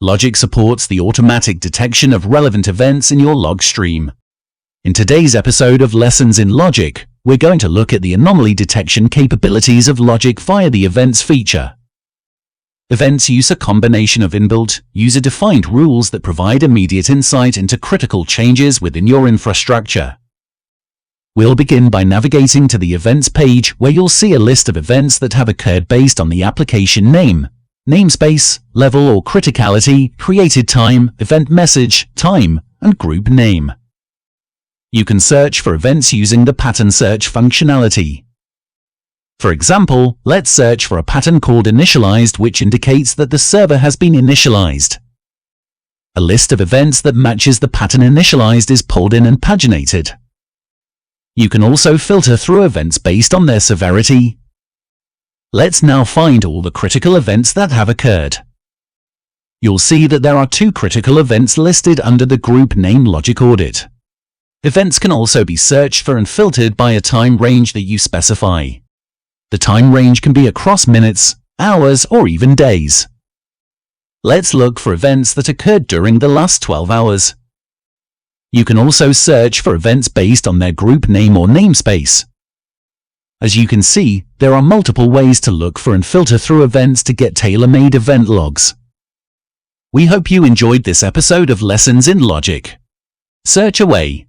LOGIQ supports the automatic detection of relevant events in your log stream. In today's episode of Lessons in LOGIQ, we're going to look at the anomaly detection capabilities of LOGIQ via the Events feature. Events use a combination of inbuilt, user-defined rules that provide immediate insight into critical changes within your infrastructure. We'll begin by navigating to the Events page, where you'll see a list of events that have occurred based on the application name, namespace, level or criticality, created time, event message, time, and group name. You can search for events using the pattern search functionality. For example, let's search for a pattern called Initialized, which indicates that the server has been initialized. A list of events that matches the pattern Initialized is pulled in and paginated. You can also filter through events based on their severity. Let's now find all the critical events that have occurred. You'll see that there are 2 critical events listed under the group name LOGIQ audit. Events can also be searched for and filtered by a time range that you specify. The time range can be across minutes, hours, or even days. Let's look for events that occurred during the last 12 hours. You can also search for events based on their group name or namespace. As you can see, there are multiple ways to look for and filter through events to get tailor-made event logs. We hope you enjoyed this episode of Lessons in LOGIQ. Search away.